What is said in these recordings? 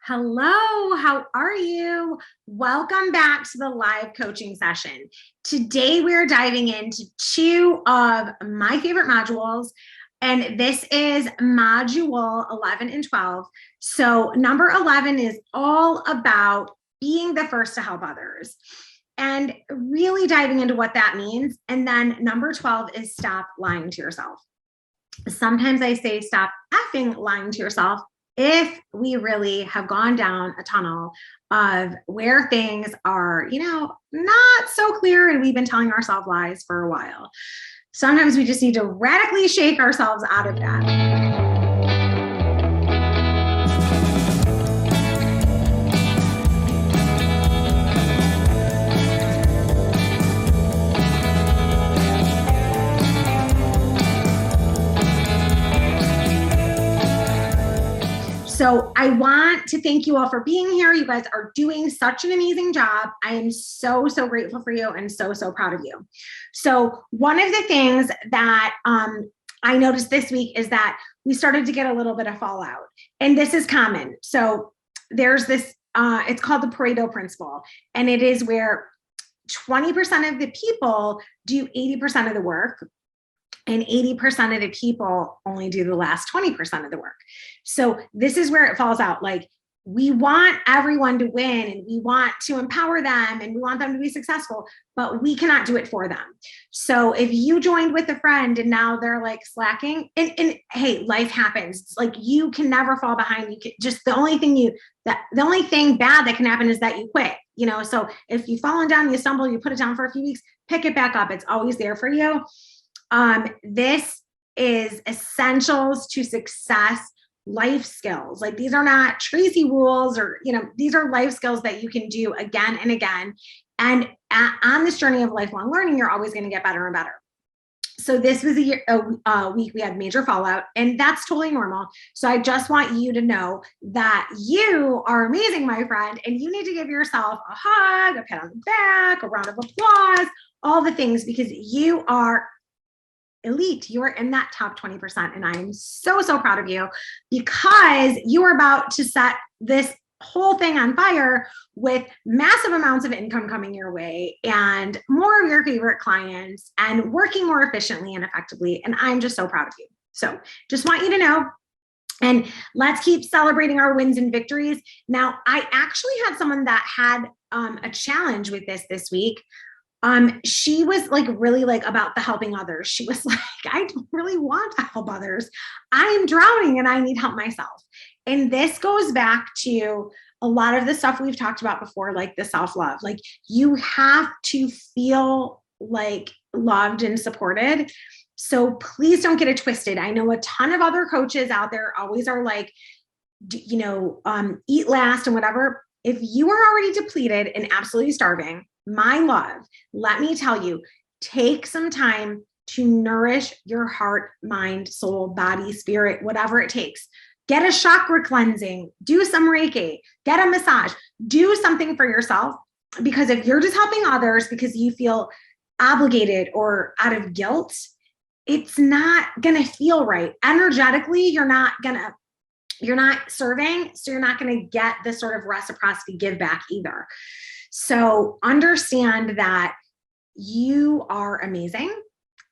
Hello, how are you? Welcome back to the live coaching session. Today we're diving into two of my favorite modules, and this is module 11 and 12. So number 11 is all about being the first to help others and really diving into what that means. And then number 12 is stop lying to yourself. Sometimes I say stop effing lying to yourself if we really have gone down a tunnel of where things are, not so clear and we've been telling ourselves lies for a while. Sometimes we just need to radically shake ourselves out of that. So I want to thank you all for being here. You guys are doing such an amazing job. I am so grateful for you and so proud of you. So one of the things that I noticed this week is that we started to get a little bit of fallout, and this is common. So there's this, it's called the Pareto Principle, and it is where 20% of the people do 80% of the work, and 80% of the people only do the last 20% of the work. So this is where it falls out. Like, we want everyone to win and we want to empower them and we want them to be successful, but we cannot do it for them. So if you joined with a friend and now they're like slacking, and hey, life happens. It's like, you can never fall behind. You can just, the only thing bad that can happen is that you quit, so if you've fallen down, you stumble, you put it down for a few weeks, pick it back up. It's always there for you. This is essentials to success life skills. Like, these are not Tracey rules or, these are life skills that you can do again and again. And on this journey of lifelong learning, you're always going to get better and better. So this was a week we had major fallout, and that's totally normal. So I just want you to know that you are amazing, my friend, and you need to give yourself a hug, a pat on the back, a round of applause, all the things, because you are elite. You are in that top 20%. And I'm so proud of you, because you are about to set this whole thing on fire with massive amounts of income coming your way and more of your favorite clients and working more efficiently and effectively. And I'm just so proud of you. So just want you to know, and let's keep celebrating our wins and victories. Now, I actually had someone that had a challenge with this week. She was really about the helping others. She was like, I don't really want to help others. I am drowning and I need help myself. And this goes back to a lot of the stuff we've talked about before, like the self-love. Like, you have to feel like loved and supported. So please don't get it twisted. I know a ton of other coaches out there always are like, eat last and whatever. If you are already depleted and absolutely starving, my love, let me tell you, take some time to nourish your heart, mind, soul, body, spirit, whatever it takes. Get a chakra cleansing, do some Reiki, get a massage, do something for yourself. Because if you're just helping others because you feel obligated or out of guilt, it's not going to feel right. Energetically, you're not serving, so you're not going to get this sort of reciprocity give back either. So understand that you are amazing,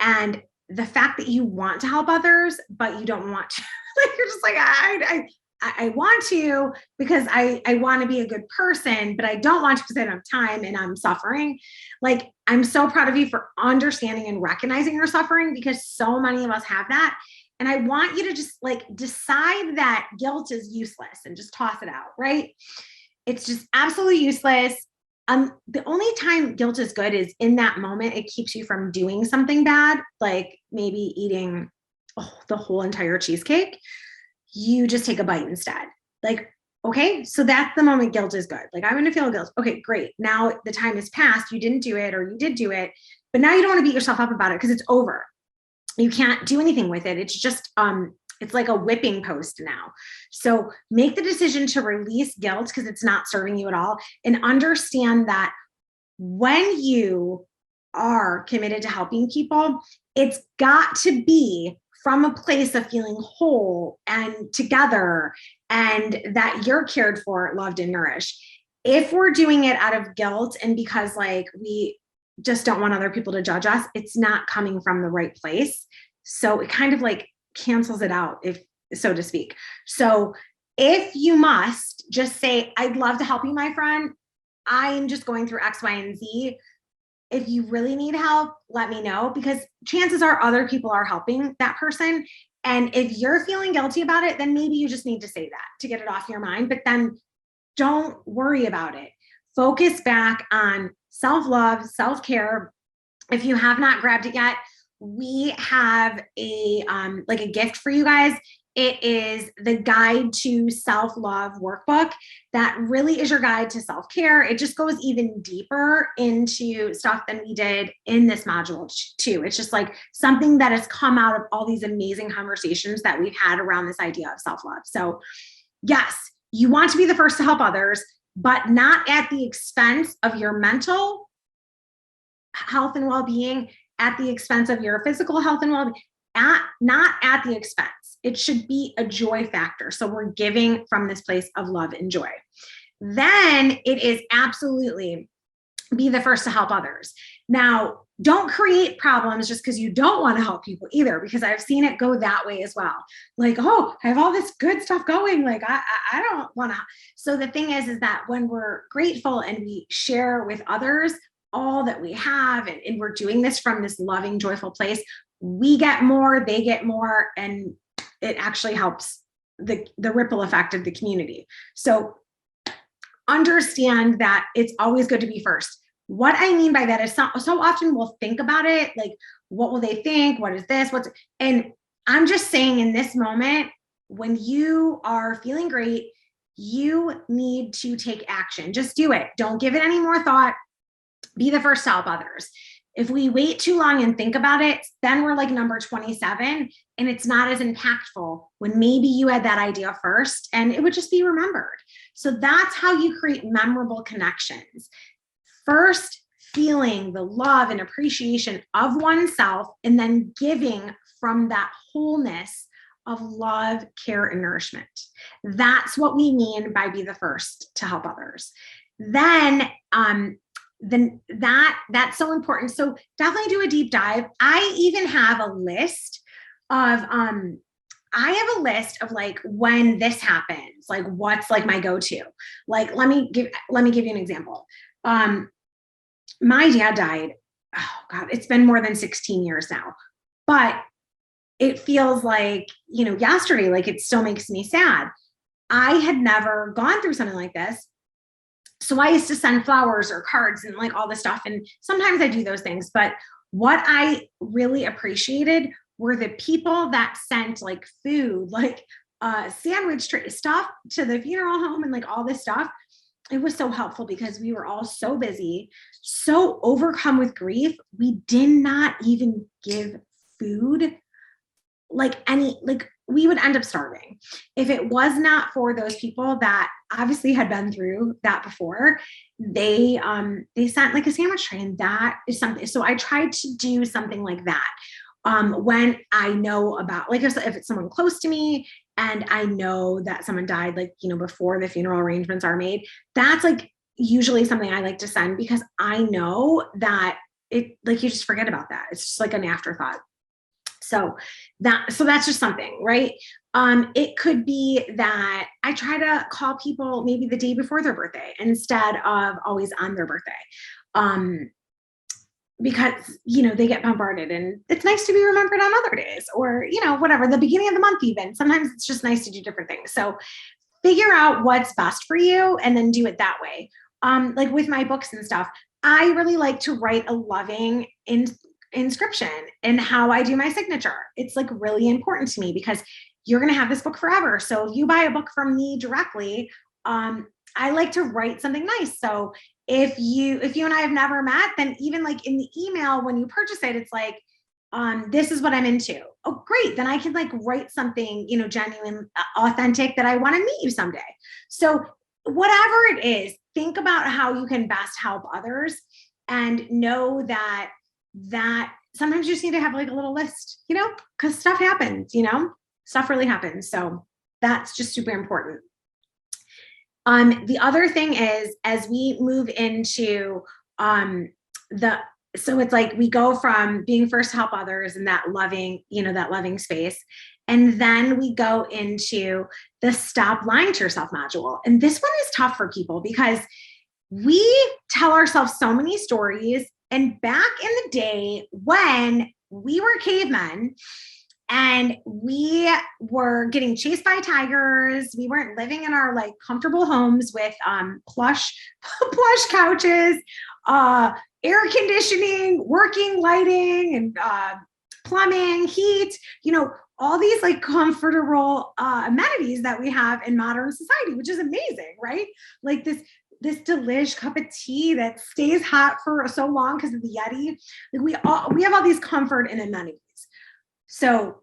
and the fact that you want to help others, but you don't want to, you're just like, I want to because I want to be a good person, but I don't want to because I don't have time and I'm suffering. Like, I'm so proud of you for understanding and recognizing your suffering, because so many of us have that. And I want you to just decide that guilt is useless and just toss it out, right? It's just absolutely useless. The only time guilt is good is in that moment. It keeps you from doing something bad, like maybe eating the whole entire cheesecake. You just take a bite instead. Okay, so that's the moment guilt is good. I'm going to feel guilt. Okay, great. Now the time has passed. You didn't do it, or you did do it, but now you don't want to beat yourself up about it because it's over. You can't do anything with it. It's just, it's like a whipping post now. So make the decision to release guilt because it's not serving you at all. And understand that when you are committed to helping people, it's got to be from a place of feeling whole and together, and that you're cared for, loved, and nourished. If we're doing it out of guilt and because like we just don't want other people to judge us, it's not coming from the right place. So it kind of like cancels it out, if so to speak. So if you must, just say, I'd love to help you, my friend. I'm just going through X, Y, and Z. If you really need help, let me know, because chances are other people are helping that person. And if you're feeling guilty about it, then maybe you just need to say that to get it off your mind, but then don't worry about it. Focus back on self-love, self-care. If you have not grabbed it yet, we have a like a gift for you guys. It is the Guide to Self-Love workbook that really is your guide to self-care. It just goes even deeper into stuff than we did in this module too. It's just like something that has come out of all these amazing conversations that we've had around this idea of self-love. So yes, you want to be the first to help others, but not at the expense of your mental health and well-being, at the expense of your physical health and well-being, not at the expense. It should be a joy factor. So we're giving from this place of love and joy. Then it is absolutely be the first to help others. Now, don't create problems just because you don't want to help people either, because I've seen it go that way as well. Like, oh, I have all this good stuff going. Like, I don't want to. So the thing is that when we're grateful and we share with others all that we have, and we're doing this from this loving, joyful place, we get more, they get more, and it actually helps the ripple effect of the community. So understand that it's always good to be first. What I mean by that is so often we'll think about it, like, what will they think? What is this? And I'm just saying, in this moment, when you are feeling great, you need to take action. Just do it. Don't give it any more thought. Be the first to help others. If we wait too long and think about it, then we're like number 27, and it's not as impactful when maybe you had that idea first and it would just be remembered. So that's how you create memorable connections. First, feeling the love and appreciation of oneself, and then giving from that wholeness of love, care, and nourishment. That's what we mean by be the first to help others. Then that's so important. So definitely do a deep dive. I even have a list of like when this happens, like what's like my go-to. Like let me give you an example. My dad died. Oh God, it's been more than 16 years now, but it feels like, yesterday, like it still makes me sad. I had never gone through something like this. So I used to send flowers or cards and like all this stuff. And sometimes I do those things, but what I really appreciated were the people that sent like food, like sandwich tray stuff to the funeral home and like all this stuff. It was so helpful because we were all so busy, so overcome with grief. We did not even give food, we would end up starving if it was not for those people that obviously had been through that before. They sent like a sandwich tray, and that is something. So I tried to do something like that when I know about, like, if it's someone close to me and I know that someone died, like, before the funeral arrangements are made, that's like usually something I like to send, because I know that it, like, you just forget about that. It's just like an afterthought. So that's just something, right? It could be that I try to call people maybe the day before their birthday instead of always on their birthday. Because, they get bombarded, and it's nice to be remembered on other days, or, whatever, the beginning of the month, even. Sometimes it's just nice to do different things. So figure out what's best for you and then do it that way. Like with my books and stuff, I really like to write a loving inscription in how I do my signature. It's like really important to me because you're going to have this book forever. So if you buy a book from me directly, I like to write something nice. So if you and I have never met, then even like in the email, when you purchase it, it's like, this is what I'm into. Oh, great. Then I can like write something, genuine, authentic, that I want to meet you someday. So whatever it is, think about how you can best help others, and know that sometimes you just need to have like a little list, because stuff happens, stuff really happens. So that's just super important. The other thing is, as we move into so it's like we go from being first to help others and that loving, that loving space. And then we go into the stop lying to yourself module. And this one is tough for people because we tell ourselves so many stories. And back in the day when we were cavemen and we were getting chased by tigers, we weren't living in our like comfortable homes with plush couches, air conditioning, working lighting, and plumbing, heat, all these like comfortable amenities that we have in modern society, which is amazing, right? Like this delish cup of tea that stays hot for so long because of the Yeti. Like we have all these comfort and amenities. So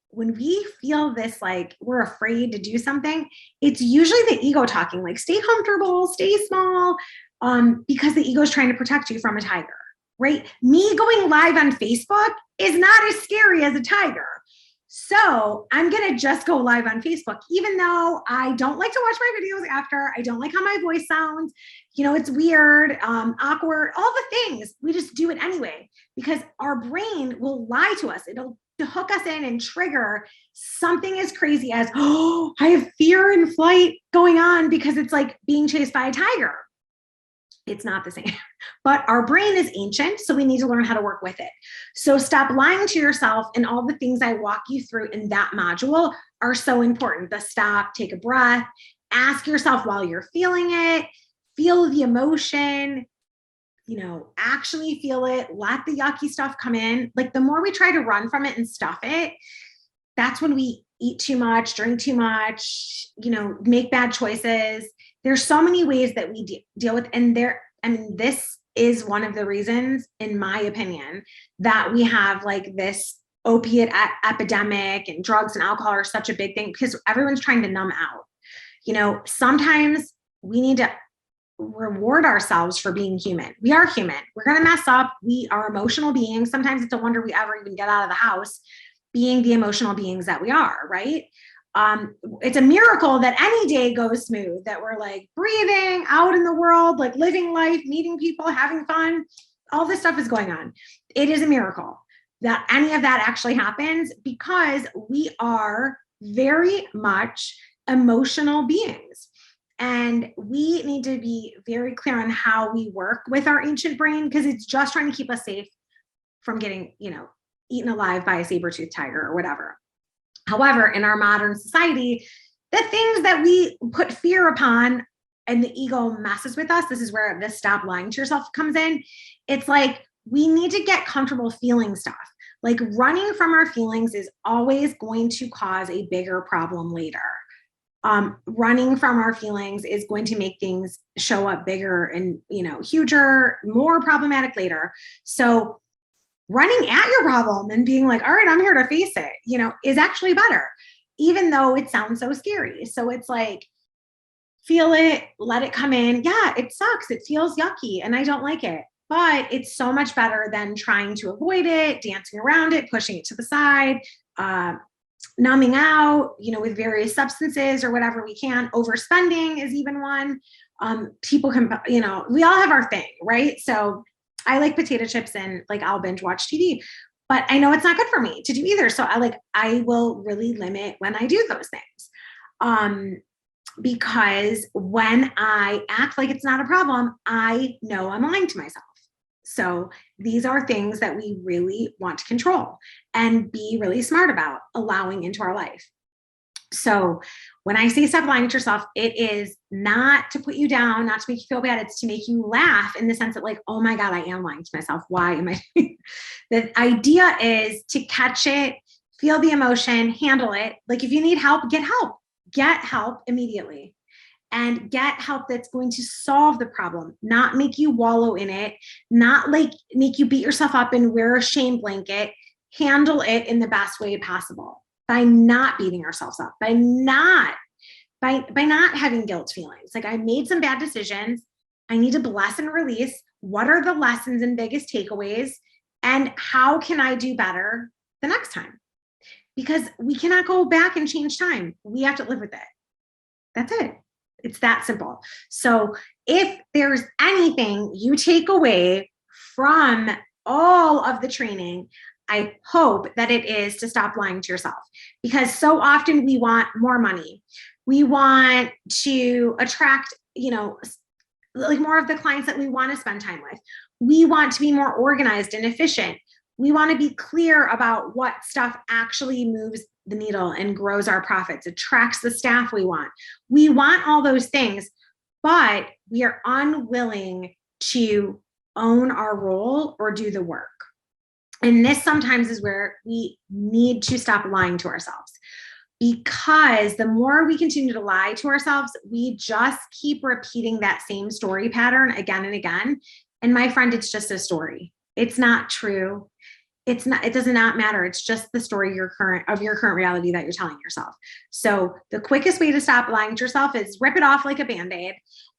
when we feel this, like we're afraid to do something, it's usually the ego talking, like stay comfortable, stay small, because the ego is trying to protect you from a tiger, right? Me going live on Facebook is not as scary as a tiger. So I'm going to just go live on Facebook, even though I don't like to watch my videos after. I don't like how my voice sounds. It's weird, awkward, all the things. We just do it anyway, because our brain will lie to us. It'll hook us in and trigger something as crazy as, oh, I have fear and flight going on because it's like being chased by a tiger. It's not the same, but our brain is ancient, so we need to learn how to work with it. So stop lying to yourself, and all the things I walk you through in that module are so important. The stop, take a breath, ask yourself while you're feeling it, feel the emotion, actually feel it, let the yucky stuff come in. Like the more we try to run from it and stuff it, that's when we eat too much, drink too much, make bad choices. There's so many ways that we deal with, and this is one of the reasons, in my opinion, that we have like this opiate epidemic, and drugs and alcohol are such a big thing because everyone's trying to numb out. Sometimes we need to reward ourselves for being human. We are human. We're going to mess up. We are emotional beings. Sometimes it's a wonder we ever even get out of the house, being the emotional beings that we are, right? It's a miracle that any day goes smooth, that we're like breathing out in the world, like living life, meeting people, having fun. All this stuff is going on. It is a miracle that any of that actually happens, because we are very much emotional beings. And we need to be very clear on how we work with our ancient brain, because it's just trying to keep us safe from getting, eaten alive by a saber-toothed tiger or whatever. However, in our modern society, the things that we put fear upon and the ego messes with us, this is where the stop lying to yourself comes in. It's like we need to get comfortable feeling stuff. Like running from our feelings is always going to cause a bigger problem later. Running from our feelings is going to make things show up bigger and, huger, more problematic later. So running at your problem and being like, all right, I'm here to face it, is actually better, even though it sounds so scary. So it's like, feel it, let it come in. Yeah, it sucks. It feels yucky and I don't like it, but it's so much better than trying to avoid it, dancing around it, pushing it to the side, numbing out, with various substances or whatever we can. Overspending is even one. People can, we all have our thing, right? So I like potato chips and like I'll binge watch TV, but I know it's not good for me to do either. So I will really limit when I do those things. Because when I act like it's not a problem, I know I'm lying to myself. So these are things that we really want to control and be really smart about allowing into our life. So when I say stop lying to yourself, it is not to put you down, not to make you feel bad. It's to make you laugh, in the sense that like, oh my God, I am lying to myself. Why am I? The idea is to catch it, feel the emotion, handle it. Like if you need help, get help immediately, and get help that's going to solve the problem, not make you wallow in it, not like make you beat yourself up and wear a shame blanket. Handle it in the best way possible, by not beating ourselves up, by not having guilt feelings. Like I made some bad decisions. I need to bless and release. What are the lessons and biggest takeaways? And how can I do better the next time? Because we cannot go back and change time. We have to live with it. That's it. It's that simple. So if there's anything you take away from all of the training, I hope that it is to stop lying to yourself, because so often we want more money. We want to attract, like more of the clients that we want to spend time with. We want to be more organized and efficient. We want to be clear about what stuff actually moves the needle and grows our profits, attracts the staff we want. We want all those things, but we are unwilling to own our role or do the work. And this sometimes is where we need to stop lying to ourselves, because the more we continue to lie to ourselves, we just keep repeating that same story pattern again and again. And my friend, it's just a story. It's not true. It does not matter. It's just the story of your current reality that you're telling yourself. So the quickest way to stop lying to yourself is rip it off like a Band-Aid.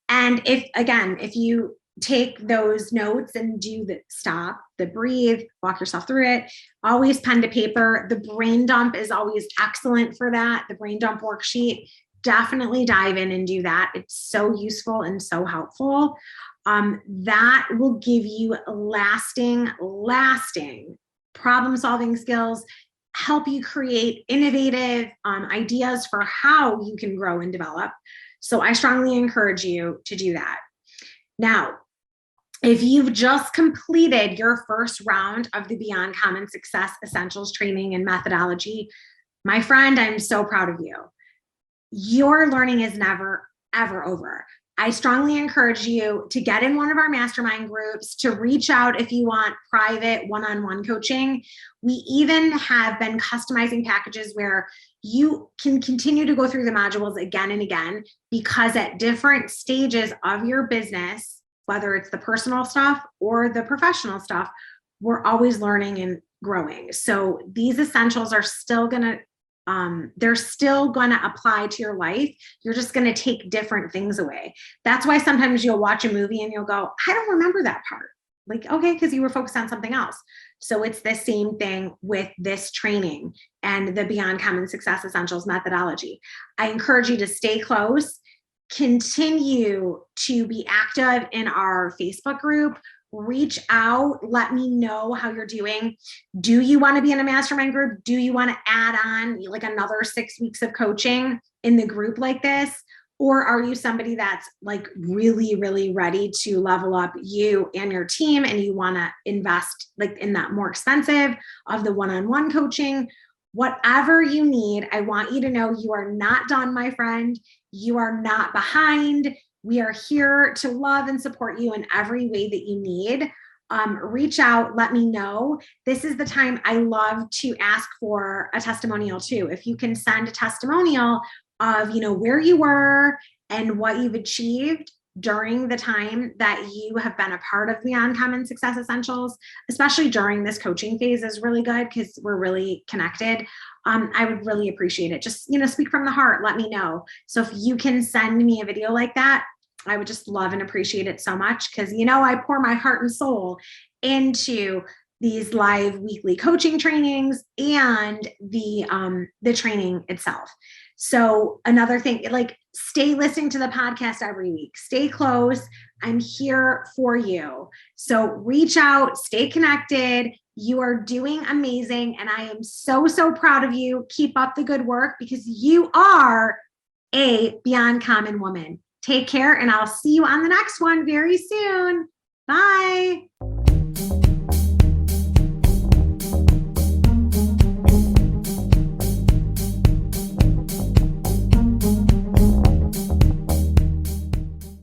And if you take those notes and do the stop, the breathe, walk yourself through it, always pen to paper. The brain dump is always excellent for that. The brain dump worksheet, definitely dive in and do that. It's so useful and so helpful. That will give you lasting problem-solving skills, help you create innovative ideas for how you can grow and develop. So I strongly encourage you to do that. Now, if you've just completed your first round of the Beyond Common Success Essentials training and methodology, my friend, I'm so proud of you. Your learning is never, ever over. I strongly encourage you to get in one of our mastermind groups, to reach out if you want private one-on-one coaching. We even have been customizing packages where you can continue to go through the modules again and again, because at different stages of your business, whether it's the personal stuff or the professional stuff, we're always learning and growing. So these essentials are still they're still going to apply to your life. You're just going to take different things away. That's why sometimes you'll watch a movie and you'll go, I don't remember that part. Like, okay, because you were focused on something else. So it's the same thing with this training and the Beyond Common Success Essentials methodology. I encourage you to stay close, continue to be active in our Facebook group. Reach out, let me know how you're doing. Do you want to be in a mastermind group? Do you want to add on like another 6 weeks of coaching in the group like this? Or are you somebody that's like really, really ready to level up you and your team, and you want to invest like in that more expensive of the one-on-one coaching? Whatever you need, I want you to know you are not done, my friend. You are not behind. We are here to love and support you in every way that you need. Reach out, let me know. This is the time I love to ask for a testimonial too. If you can send a testimonial of, where you were and what you've achieved during the time that you have been a part of Beyond Common Success Essentials, especially during this coaching phase, is really good because we're really connected. I would really appreciate it. Just, speak from the heart, let me know. So if you can send me a video like that, I would just love and appreciate it so much, because, I pour my heart and soul into these live weekly coaching trainings and the training itself. So another thing, like, stay listening to the podcast every week, stay close. I'm here for you. So reach out, stay connected. You are doing amazing. And I am so, so proud of you. Keep up the good work, because you are a Beyond Common woman. Take care, and I'll see you on the next one very soon. Bye.